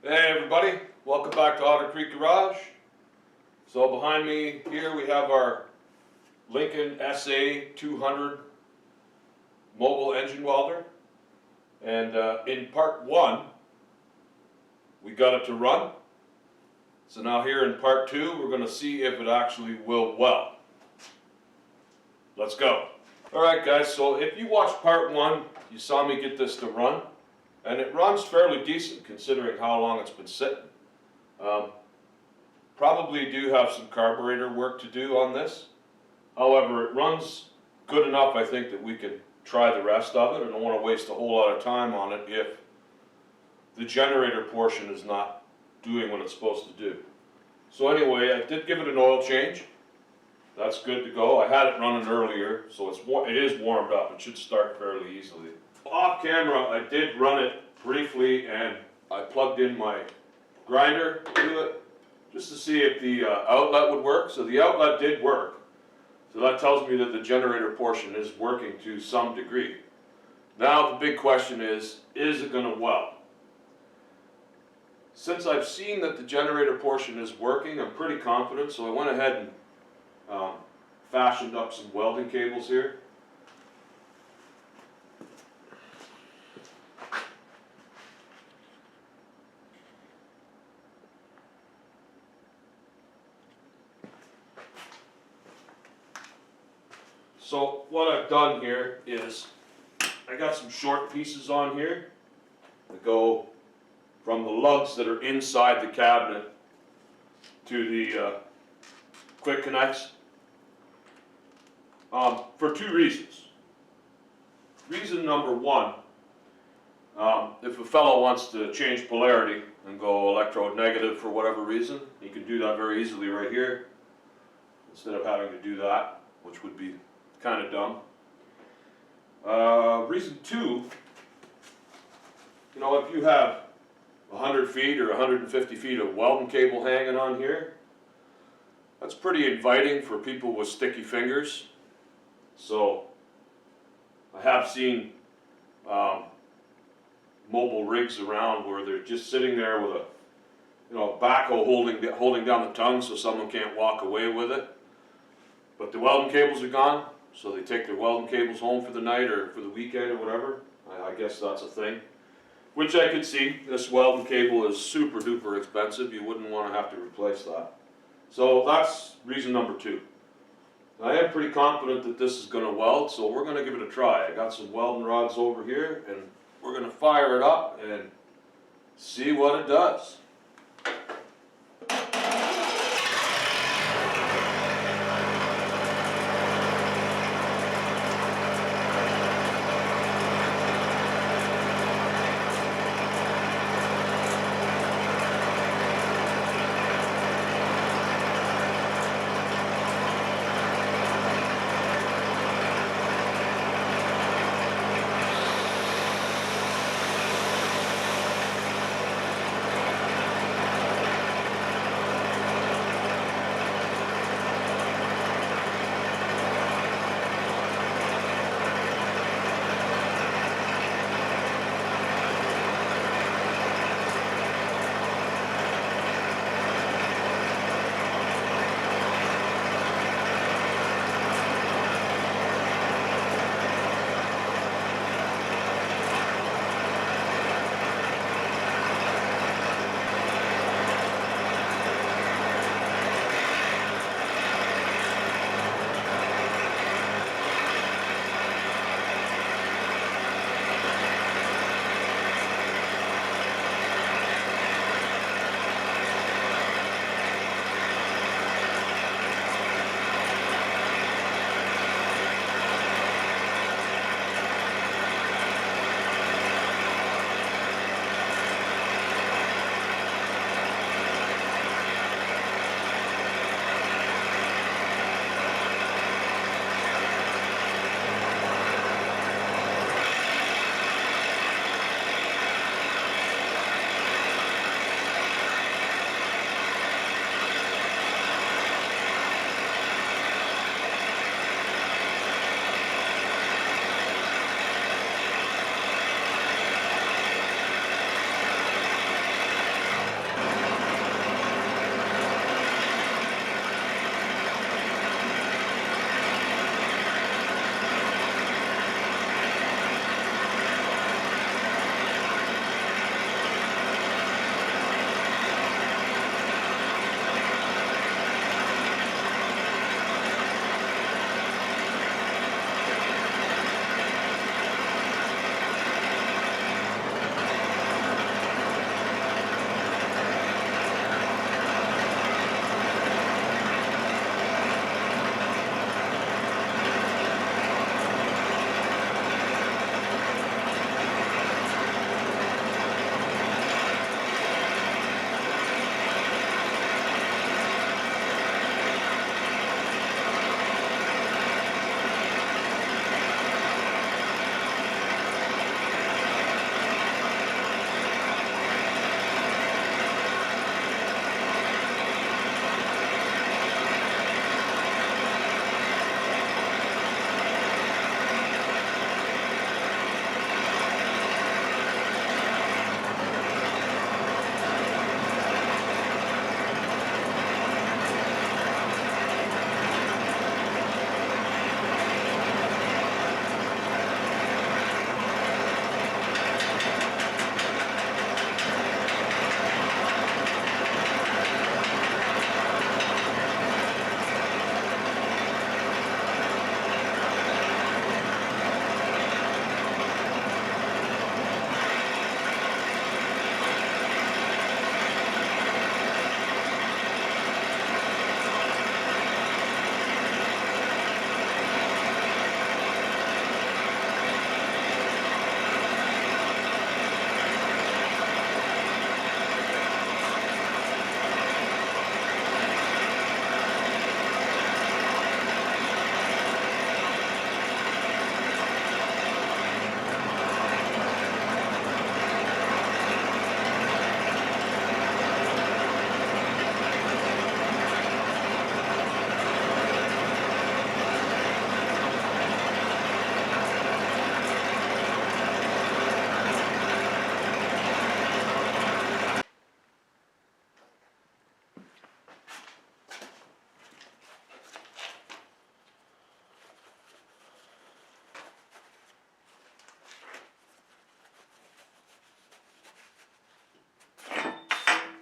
Hey everybody, welcome back to Otter Creek Garage. So behind me here we have our Lincoln SA 200 mobile engine welder, and in part one we got it to run. So now here in part two we're going to see if it actually will weld. Let's go. Alright guys, so if you watched part one you saw me get this to run. And it runs fairly decent considering how long it's been sitting. Probably do have some carburetor work to do on this. However, it runs good enough, I think, that we can try the rest of it. I don't want to waste a whole lot of time on it if the generator portion is not doing what it's supposed to do. So anyway, I did give it an oil change. That's good to go. I had it running earlier, so it is warmed up. It should start fairly easily. Off camera, I did run it briefly, and I plugged in my grinder to it just to see if the outlet would work. So the outlet did work. So that tells me that the generator portion is working to some degree. Now the big question is it going to weld? Since I've seen that the generator portion is working, I'm pretty confident, so I went ahead and fashioned up some welding cables here. So what I've done here is I got some short pieces on here that go from the lugs that are inside the cabinet to the quick connects for two reasons. Reason number one, if a fellow wants to change polarity and go electrode negative for whatever reason, he can do that very easily right here instead of having to do that, which would be kind of dumb. Reason two, if you have 100 feet or 150 feet of welding cable hanging on here, that's pretty inviting for people with sticky fingers. So I have seen mobile rigs around where they're just sitting there with a backhoe holding down the tongue so someone can't walk away with it. But the welding cables are gone. So they take their welding cables home for the night or for the weekend or whatever. I guess that's a thing. Which I could see. This welding cable is super duper expensive. You wouldn't want to have to replace that. So that's reason number two. I am pretty confident that this is going to weld, so we're going to give it a try. I got some welding rods over here, and we're going to fire it up and see what it does.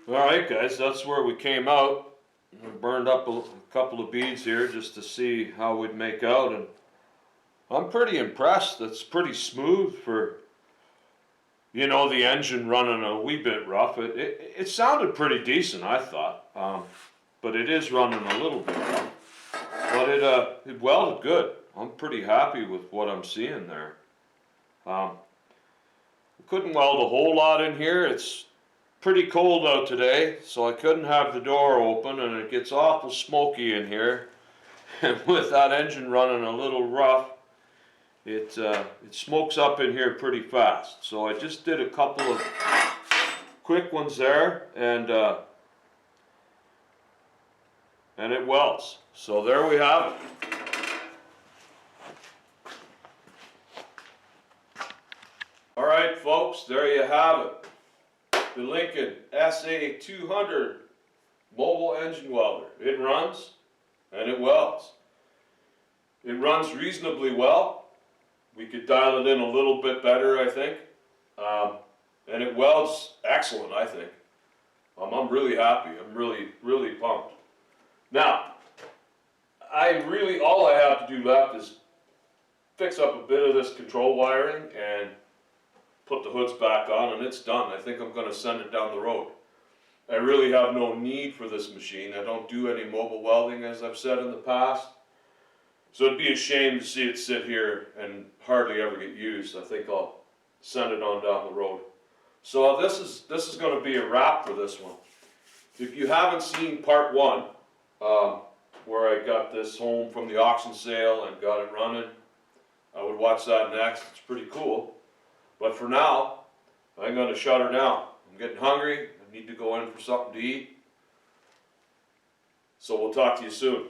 Alright guys, that's where we came out. I burned up a couple of beads here just to see how we'd make out, and I'm pretty impressed. It's pretty smooth for, you know, the engine running a wee bit rough. It sounded pretty decent, I thought, but it is running a little bit rough. But it welded good. I'm pretty happy with what I'm seeing there. Couldn't weld a whole lot in here. It's pretty cold out today, so I couldn't have the door open, and it gets awful smoky in here. And with that engine running a little rough, it smokes up in here pretty fast. So I just did a couple of quick ones there, and it welds. So there we have it. Alright folks, there you have it. The Lincoln SA200 mobile engine welder. It runs and it welds. It runs reasonably well. We could dial it in a little bit better, I think. And it welds excellent, I think. I'm really happy. I'm really pumped. Now, all I have to do left is fix up a bit of this control wiring and put the hoods back on, and it's done. I think I'm going to send it down the road. I really have no need for this machine. I don't do any mobile welding, as I've said in the past. So it'd be a shame to see it sit here and hardly ever get used. I think I'll send it on down the road. So this is going to be a wrap for this one. If you haven't seen part one, where I got this home from the auction sale and got it running, I would watch that next. It's pretty cool. But for now, I'm going to shut her down. I'm getting hungry. I need to go in for something to eat. So we'll talk to you soon.